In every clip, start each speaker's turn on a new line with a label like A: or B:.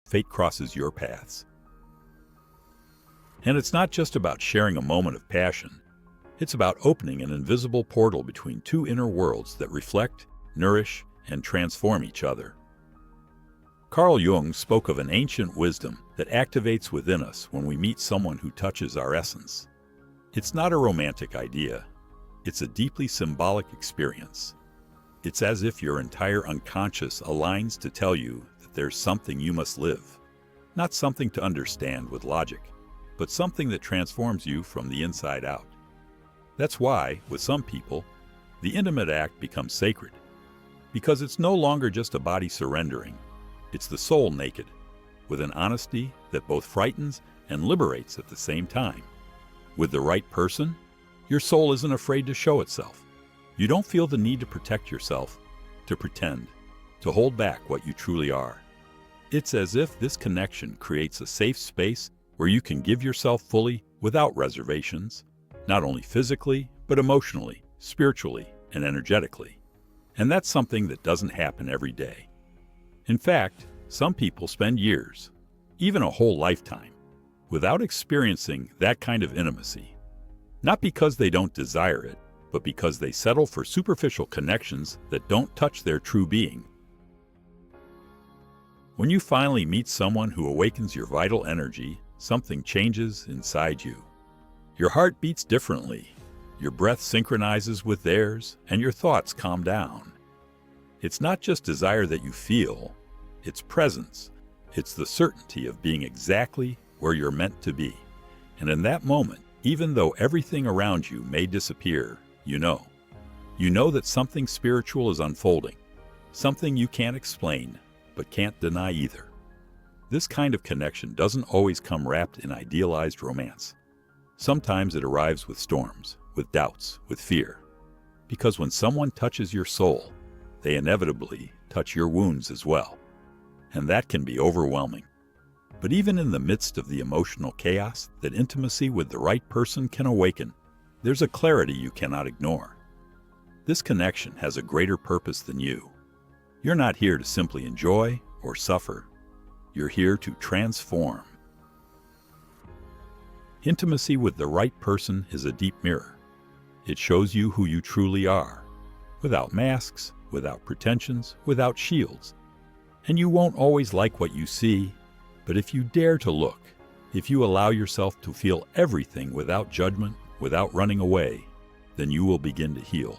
A: fate crosses your paths. And it's not just about sharing a moment of passion. It's about opening an invisible portal between two inner worlds that reflect, nourish, and transform each other. Carl Jung spoke of an ancient wisdom that activates within us when we meet someone who touches our essence. It's not a romantic idea. It's a deeply symbolic experience. It's as if your entire unconscious aligns to tell you that there's something you must live. Not something to understand with logic, but something that transforms you from the inside out. That's why, with some people, the intimate act becomes sacred. Because it's no longer just a body surrendering. It's the soul naked, with an honesty that both frightens and liberates at the same time. With the right person, your soul isn't afraid to show itself. You don't feel the need to protect yourself, to pretend, to hold back what you truly are. It's as if this connection creates a safe space where you can give yourself fully without reservations, not only physically, but emotionally, spiritually, and energetically. And that's something that doesn't happen every day. In fact, some people spend years, even a whole lifetime, without experiencing that kind of intimacy. Not because they don't desire it, but because they settle for superficial connections that don't touch their true being. When you finally meet someone who awakens your vital energy, something changes inside you. Your heart beats differently, your breath synchronizes with theirs, and your thoughts calm down. It's not just desire that you feel, it's presence. It's the certainty of being exactly where you're meant to be. And in that moment, even though everything around you may disappear, you know that something spiritual is unfolding, something you can't explain, but can't deny either. This kind of connection doesn't always come wrapped in idealized romance. Sometimes it arrives with storms, with doubts, with fear. Because when someone touches your soul, they inevitably touch your wounds as well. And that can be overwhelming. But even in the midst of the emotional chaos that intimacy with the right person can awaken, there's a clarity you cannot ignore. This connection has a greater purpose than you. You're not here to simply enjoy or suffer. You're here to transform. Intimacy with the right person is a deep mirror. It shows you who you truly are, without masks, without pretensions, without shields. And you won't always like what you see, but if you dare to look, if you allow yourself to feel everything without judgment, without running away, then you will begin to heal.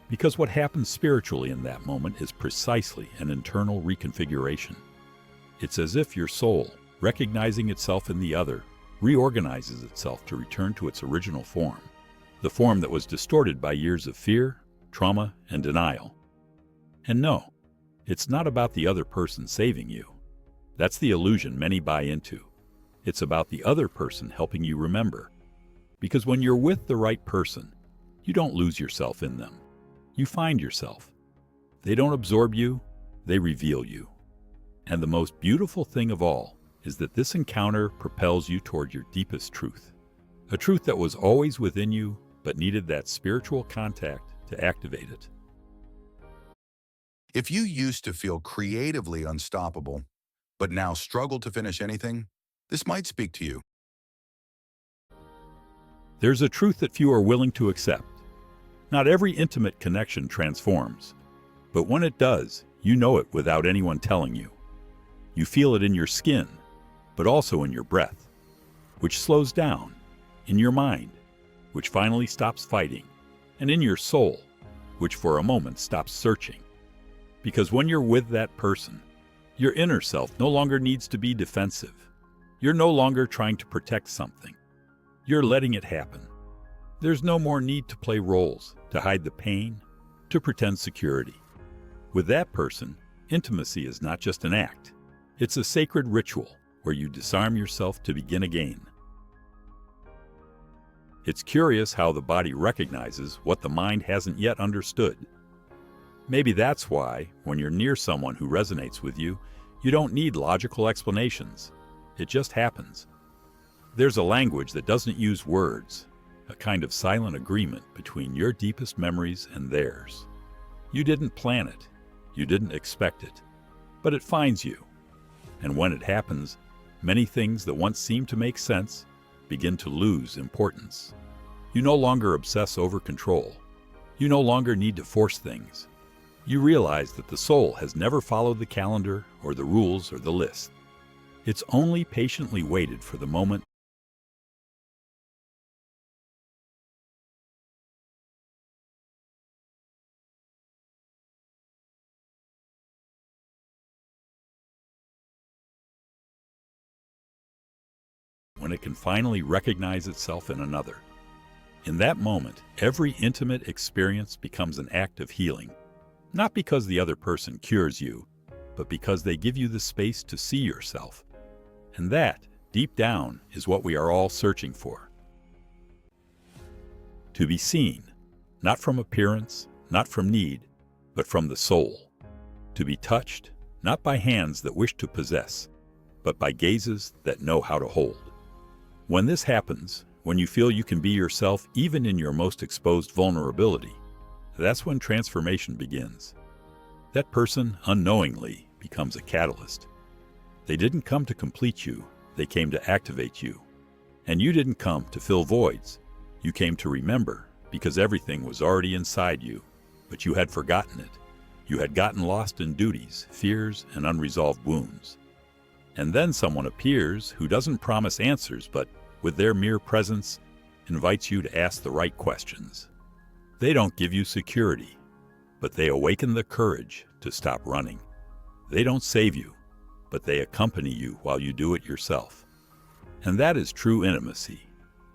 A: Because what happens spiritually in that moment is precisely an internal reconfiguration. It's as if your soul, recognizing itself in the other, reorganizes itself to return to its original form, the form that was distorted by years of fear, trauma, and denial. And no, it's not about the other person saving you. That's the illusion many buy into. It's about the other person helping you remember. Because when you're with the right person, you don't lose yourself in them. You find yourself. They don't absorb you, they reveal you. And the most beautiful thing of all is that this encounter propels you toward your deepest truth. A truth that was always within you, but needed that spiritual contact to activate it.
B: If you used to feel creatively unstoppable, but now struggle to finish anything, this might speak to you.
A: There's a truth that few are willing to accept. Not every intimate connection transforms, but when it does, you know it without anyone telling you. You feel it in your skin, but also in your breath, which slows down, in your mind, which finally stops fighting, and in your soul, which for a moment stops searching. Because when you're with that person, your inner self no longer needs to be defensive. You're no longer trying to protect something. You're letting it happen. There's no more need to play roles, to hide the pain, to pretend security. With that person, intimacy is not just an act. It's a sacred ritual where you disarm yourself to begin again. It's curious how the body recognizes what the mind hasn't yet understood. Maybe that's why, when you're near someone who resonates with you, you don't need logical explanations. It just happens. There's a language that doesn't use words, a kind of silent agreement between your deepest memories and theirs. You didn't plan it, you didn't expect it, but it finds you. And when it happens, many things that once seemed to make sense begin to lose importance. You no longer obsess over control. You no longer need to force things. You realize that the soul has never followed the calendar or the rules or the list. It's only patiently waited for the moment when it can finally recognize itself in another. In that moment, every intimate experience becomes an act of healing, not because the other person cures you, but because they give you the space to see yourself. And that, deep down, is what we are all searching for. To be seen, not from appearance, not from need, but from the soul. To be touched, not by hands that wish to possess, but by gazes that know how to hold. When this happens, when you feel you can be yourself even in your most exposed vulnerability, that's when transformation begins. That person, unknowingly, becomes a catalyst. They didn't come to complete you, they came to activate you. And you didn't come to fill voids. You came to remember, because everything was already inside you, but you had forgotten it. You had gotten lost in duties, fears, and unresolved wounds. And then someone appears who doesn't promise answers, but with their mere presence, invites you to ask the right questions. They don't give you security, but they awaken the courage to stop running. They don't save you, but they accompany you while you do it yourself. And that is true intimacy,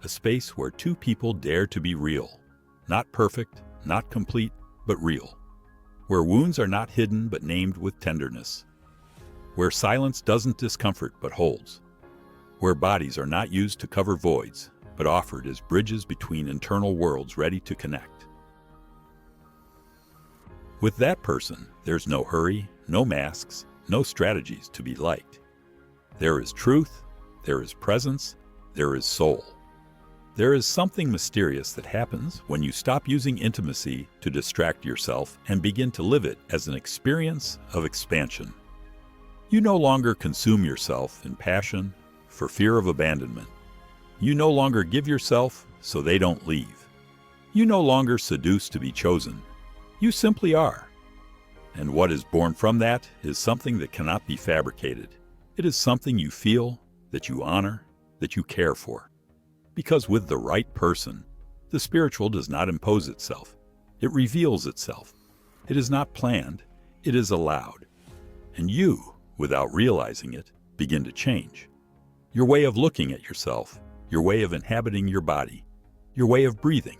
A: a space where two people dare to be real, not perfect, not complete, but real. Where wounds are not hidden but named with tenderness. Where silence doesn't discomfort but holds. Where bodies are not used to cover voids, but offered as bridges between internal worlds ready to connect. With that person, there's no hurry, no masks, no strategies to be liked. There is truth, there is presence, there is soul. There is something mysterious that happens when you stop using intimacy to distract yourself and begin to live it as an experience of expansion. You no longer consume yourself in passion for fear of abandonment. You no longer give yourself so they don't leave. You no longer seduce to be chosen. You simply are. And what is born from that is something that cannot be fabricated. It is something you feel, that you honor, that you care for. Because with the right person, the spiritual does not impose itself. It reveals itself. It is not planned, it is allowed. And you, without realizing it, begin to change. Your way of looking at yourself, your way of inhabiting your body, your way of breathing.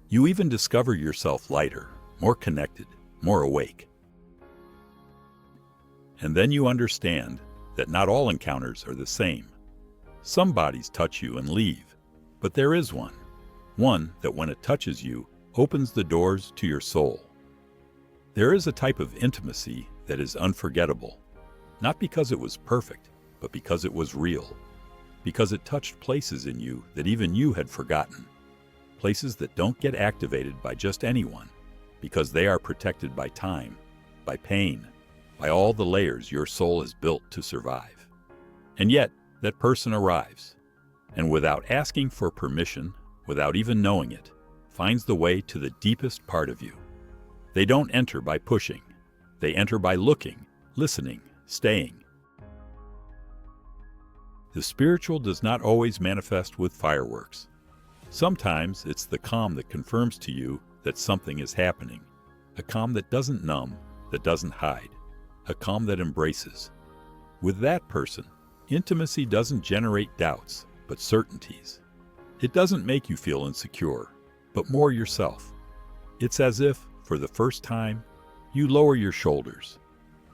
A: You even discover yourself lighter, more connected, more awake. And then you understand that not all encounters are the same. Some bodies touch you and leave, but there is one that when it touches you, opens the doors to your soul. There is a type of intimacy that is unforgettable, not because it was perfect, but because it was real, because it touched places in you that even you had forgotten, places that don't get activated by just anyone, because they are protected by time, by pain, by all the layers your soul has built to survive. And yet, that person arrives, and without asking for permission, without even knowing it, finds the way to the deepest part of you. They don't enter by pushing. They enter by looking, listening, staying. The spiritual does not always manifest with fireworks. Sometimes it's the calm that confirms to you that something is happening, a calm that doesn't numb, that doesn't hide, a calm that embraces. With that person, intimacy doesn't generate doubts, but certainties. It doesn't make you feel insecure, but more yourself. It's as if, for the first time, you lower your shoulders,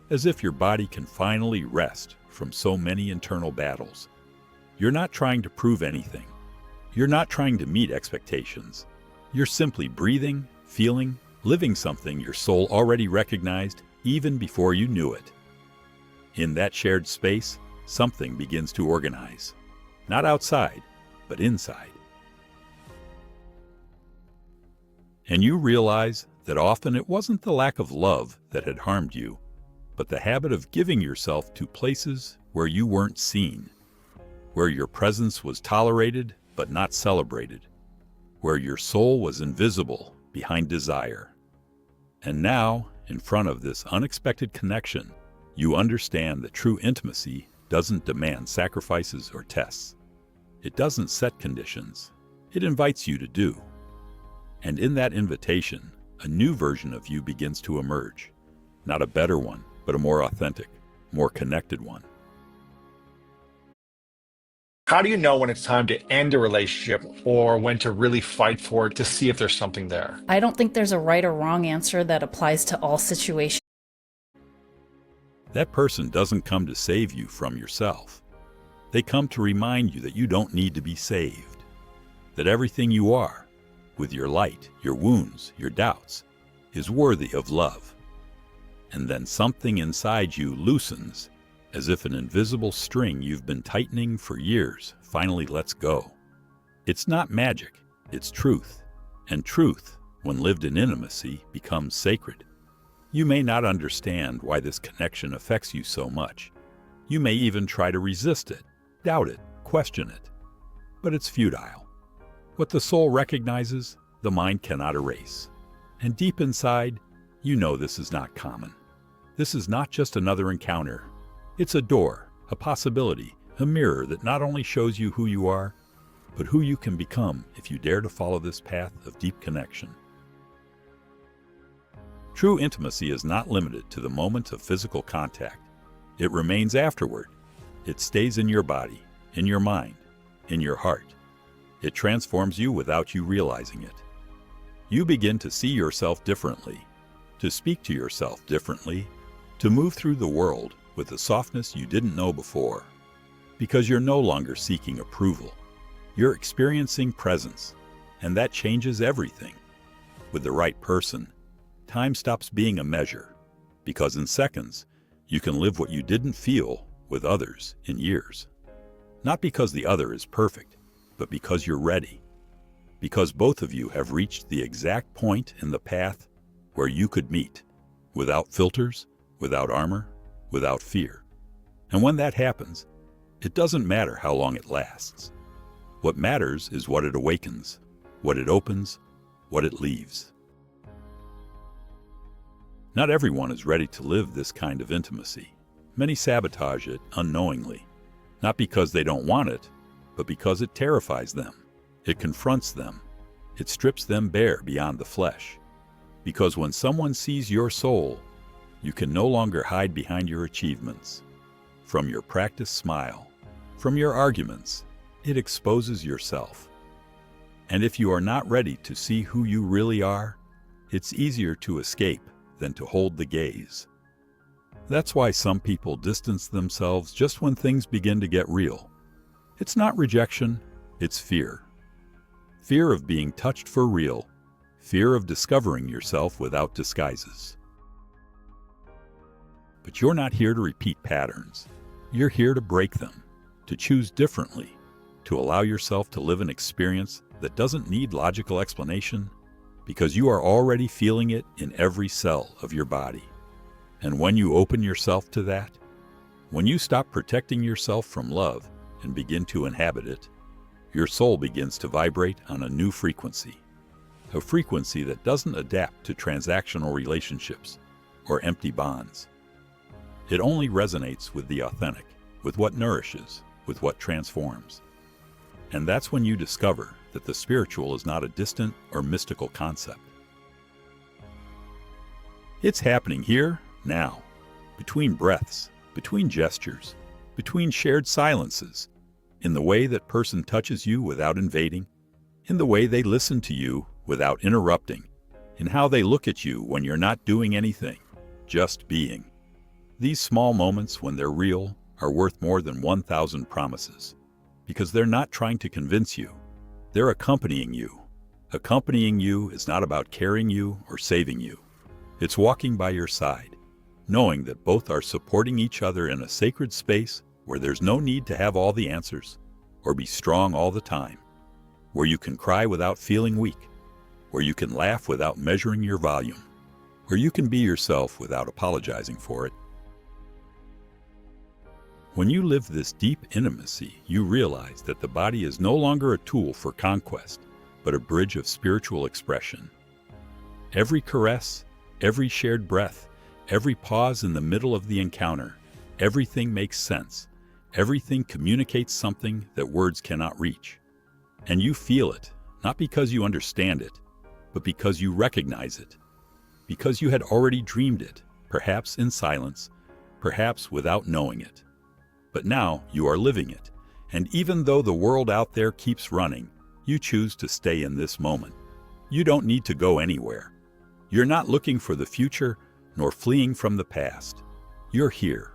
A: as if your body can finally rest from so many internal battles. You're not trying to prove anything. You're not trying to meet expectations. You're simply breathing, feeling, living something your soul already recognized even before you knew it. In that shared space, something begins to organize. Not outside, but inside. And you realize that often it wasn't the lack of love that had harmed you, but the habit of giving yourself to places where you weren't seen, where your presence was tolerated but not celebrated, where your soul was invisible behind desire. And now, in front of this unexpected connection, you understand that true intimacy doesn't demand sacrifices or tests. It doesn't set conditions. It invites you to do. And in that invitation, a new version of you begins to emerge. Not a better one, but a more authentic, more connected one.
C: How do you know when it's time to end a relationship or when to really fight for it to see if there's something there?
D: I don't think there's a right or wrong answer that applies to all situations.
A: That person doesn't come to save you from yourself. They come to remind you that you don't need to be saved, that everything you are, with your light, your wounds, your doubts, is worthy of love. And then something inside you loosens, as if an invisible string you've been tightening for years finally lets go. It's not magic, it's truth. And truth, when lived in intimacy, becomes sacred. You may not understand why this connection affects you so much. You may even try to resist it, doubt it, question it. But it's futile. What the soul recognizes, the mind cannot erase. And deep inside, you know this is not common. This is not just another encounter. It's a door, a possibility, a mirror that not only shows you who you are, but who you can become if you dare to follow this path of deep connection. True intimacy is not limited to the moment of physical contact. It remains afterward. It stays in your body, in your mind, in your heart. It transforms you without you realizing it. You begin to see yourself differently, to speak to yourself differently, to move through the world with a softness you didn't know before. Because you're no longer seeking approval. You're experiencing presence, and that changes everything. With the right person, time stops being a measure, because in seconds, you can live what you didn't feel with others in years. Not because the other is perfect, but because you're ready. Because both of you have reached the exact point in the path where you could meet, without filters, without armor, without fear. And when that happens, it doesn't matter how long it lasts. What matters is what it awakens, what it opens, what it leaves. Not everyone is ready to live this kind of intimacy. Many sabotage it unknowingly, not because they don't want it, but because it terrifies them. It confronts them. It strips them bare beyond the flesh. Because when someone sees your soul, you can no longer hide behind your achievements. From your practiced smile, from your arguments, it exposes yourself. And if you are not ready to see who you really are, it's easier to escape than to hold the gaze. That's why some people distance themselves just when things begin to get real. It's not rejection, it's fear. Fear of being touched for real, fear of discovering yourself without disguises. But you're not here to repeat patterns. You're here to break them, to choose differently, to allow yourself to live an experience that doesn't need logical explanation, because you are already feeling it in every cell of your body. And when you open yourself to that, when you stop protecting yourself from love and begin to inhabit it, your soul begins to vibrate on a new frequency. A frequency that doesn't adapt to transactional relationships or empty bonds. It only resonates with the authentic, with what nourishes, with what transforms. And that's when you discover that the spiritual is not a distant or mystical concept. It's happening here, now, between breaths, between gestures, between shared silences, in the way that person touches you without invading, in the way they listen to you without interrupting, in how they look at you when you're not doing anything, just being. These small moments, when they're real, are worth more than 1,000 promises, because they're not trying to convince you. They're accompanying you. Accompanying you is not about carrying you or saving you. It's walking by your side, knowing that both are supporting each other in a sacred space where there's no need to have all the answers or be strong all the time, where you can cry without feeling weak, where you can laugh without measuring your volume, where you can be yourself without apologizing for it. When you live this deep intimacy, you realize that the body is no longer a tool for conquest, but a bridge of spiritual expression. Every caress, every shared breath, every pause in the middle of the encounter, everything makes sense. Everything communicates something that words cannot reach. And you feel it, not because you understand it, but because you recognize it. Because you had already dreamed it, perhaps in silence, perhaps without knowing it. But now you are living it, and even though the world out there keeps running, you choose to stay in this moment. You don't need to go anywhere. You're not looking for the future, nor fleeing from the past. You're here.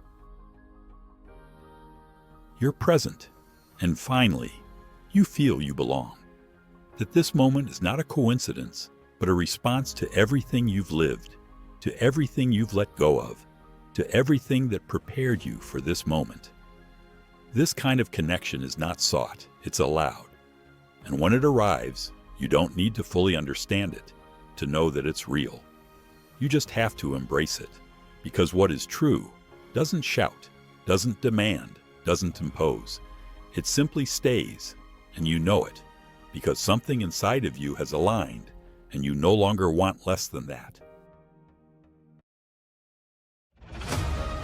A: You're present, and finally, you feel you belong. That this moment is not a coincidence, but a response to everything you've lived, to everything you've let go of, to everything that prepared you for this moment. This kind of connection is not sought, it's allowed. And when it arrives, you don't need to fully understand it to know that it's real. You just have to embrace it, because what is true doesn't shout, doesn't demand, doesn't impose. It simply stays, and you know it, because something inside of you has aligned, and you no longer want less than that.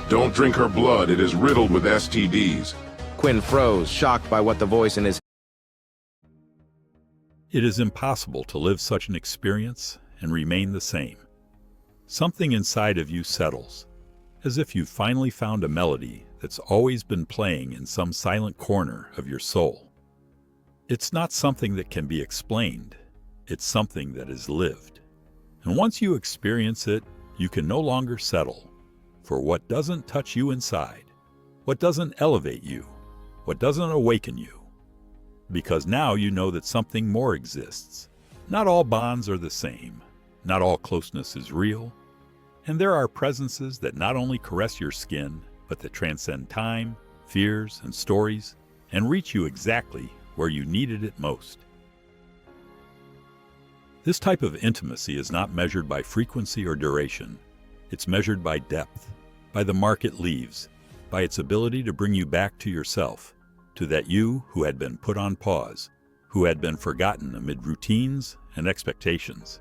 E: Don't drink her blood, it is riddled with STDs.
F: Quinn froze, shocked by what the voice in his
A: It is impossible to live such an experience and remain the same. Something inside of you settles, as if you've finally found a melody that's always been playing in some silent corner of your soul. It's not something that can be explained, it's something that is lived. And once you experience it, you can no longer settle for what doesn't touch you inside, what doesn't elevate you, what doesn't awaken you. Because now you know that something more exists. Not all bonds are the same. Not all closeness is real. And there are presences that not only caress your skin, but that transcend time, fears, and stories, and reach you exactly where you needed it most. This type of intimacy is not measured by frequency or duration. It's measured by depth, by the mark it leaves, by its ability to bring you back to yourself, to that you who had been put on pause, who had been forgotten amid routines and expectations.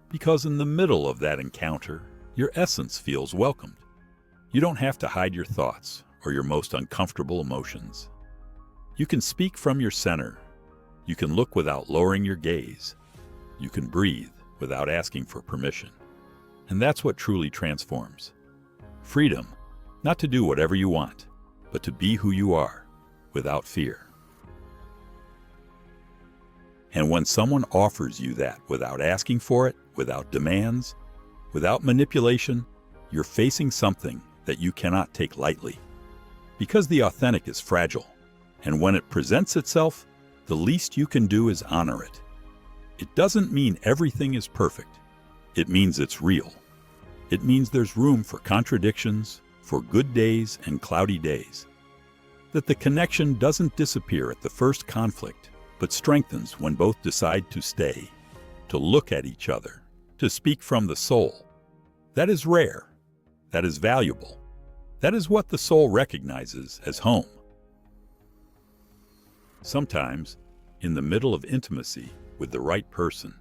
A: Because in the middle of that encounter, your essence feels welcomed. You don't have to hide your thoughts or your most uncomfortable emotions. You can speak from your center. You can look without lowering your gaze. You can breathe without asking for permission. And that's what truly transforms. Freedom, not to do whatever you want, but to be who you are, without fear. And when someone offers you that without asking for it, without demands, without manipulation, you're facing something that you cannot take lightly. Because the authentic is fragile, and when it presents itself, the least you can do is honor it. It doesn't mean everything is perfect. It means it's real. It means there's room for contradictions, for good days and cloudy days. That the connection doesn't disappear at the first conflict, but strengthens when both decide to stay, to look at each other, to speak from the soul. That is rare. That is valuable. That is what the soul recognizes as home. Sometimes, in the middle of intimacy with the right person,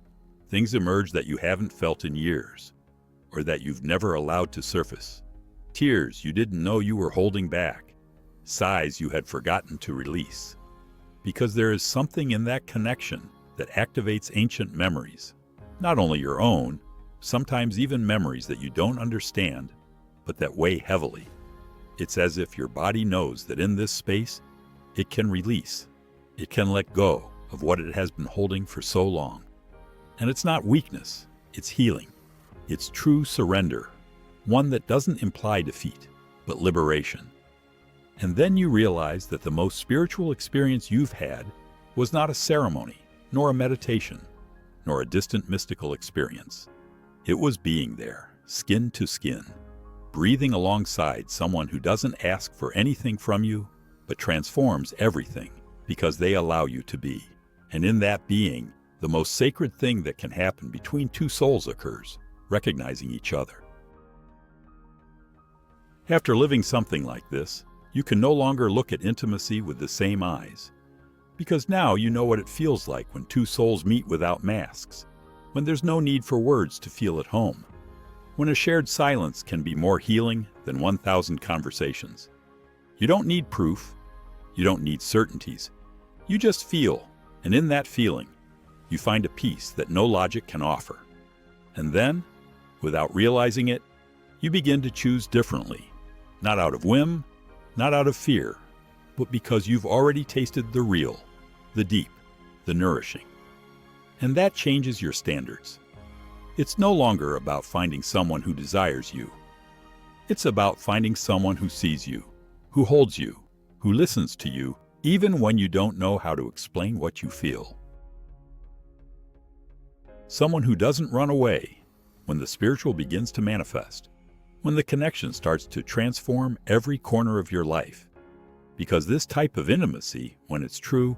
A: things emerge that you haven't felt in years, or that you've never allowed to surface. Tears you didn't know you were holding back. Sighs you had forgotten to release. Because there is something in that connection that activates ancient memories, not only your own, sometimes even memories that you don't understand, but that weigh heavily. It's as if your body knows that in this space, it can release, it can let go of what it has been holding for so long. And it's not weakness, it's healing. It's true surrender, one that doesn't imply defeat, but liberation. And then you realize that the most spiritual experience you've had was not a ceremony, nor a meditation, nor a distant mystical experience. It was being there, skin to skin, breathing alongside someone who doesn't ask for anything from you, but transforms everything because they allow you to be. And in that being, the most sacred thing that can happen between two souls occurs, recognizing each other. After living something like this, You can no longer look at intimacy with the same eyes, because now you know what it feels like when two souls meet without masks, when there's no need for words to feel at home, when a shared silence can be more healing than 1,000 conversations. You don't need proof. You don't need certainties. You just feel, and in that feeling, you find a peace that no logic can offer. And then, without realizing it, you begin to choose differently, not out of whim, not out of fear, but because you've already tasted the real, the deep, the nourishing. And that changes your standards. It's no longer about finding someone who desires you. It's about finding someone who sees you, who holds you, who listens to you, even when you don't know how to explain what you feel. Someone who doesn't run away when the spiritual begins to manifest, when the connection starts to transform every corner of your life. Because this type of intimacy, when it's true,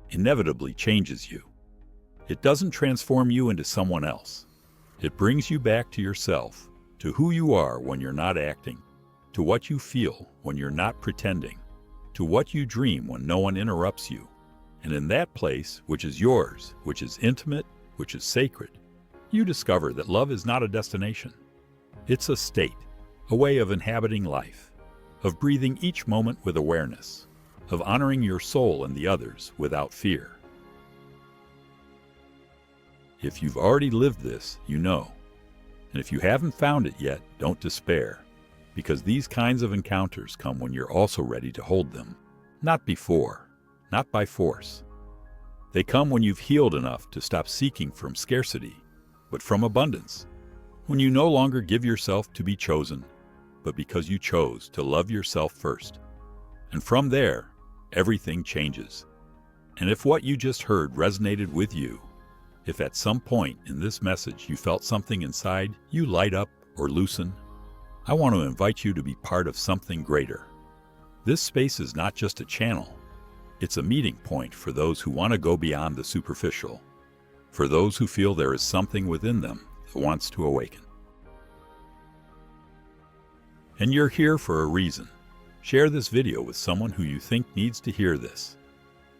A: inevitably changes you. It doesn't transform you into someone else. It brings you back to yourself, to who you are when you're not acting, to what you feel when you're not pretending, to what you dream when no one interrupts you. And in that place, which is yours, which is intimate, which is sacred, you discover that love is not a destination. It's a state, a way of inhabiting life, of breathing each moment with awareness, of honoring your soul and the others without fear. If you've already lived this, you know. And if you haven't found it yet, don't despair, because these kinds of encounters come when you're also ready to hold them, not before, not by force. They come when you've healed enough to stop seeking from scarcity, but from abundance, when you no longer give yourself to be chosen, but because you chose to love yourself first. And from there, everything changes. And if what you just heard resonated with you, if at some point in this message you felt something inside you light up or loosen, I want to invite you to be part of something greater. This space is not just a channel. It's a meeting point for those who want to go beyond the superficial, for those who feel there is something within them that wants to awaken. And you're here for a reason. Share this video with someone who you think needs to hear this,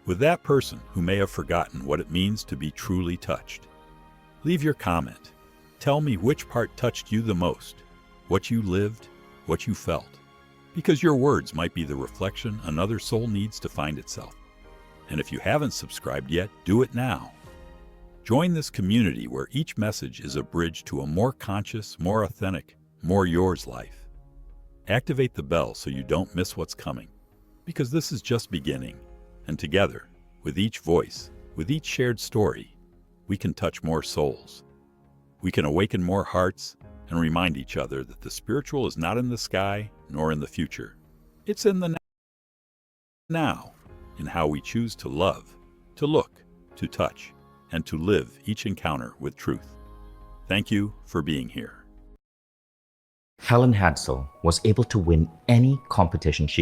A: with that person who may have forgotten what it means to be truly touched. Leave your comment. Tell me which part touched you the most, what you lived, what you felt, because your words might be the reflection another soul needs to find itself. And if you haven't subscribed yet, do it now. Join this community where each message is a bridge to a more conscious, more authentic, more yours life. Activate the bell so you don't miss what's coming, because this is just beginning, and together, with each voice, with each shared story, we can touch more souls. We can awaken more hearts and remind each other that the spiritual is not in the sky nor in the future. It's in the now, in how we choose to love, to look, to touch, and to live each encounter with truth. Thank you for being here.
G: Helen Hansel was able to win any competition she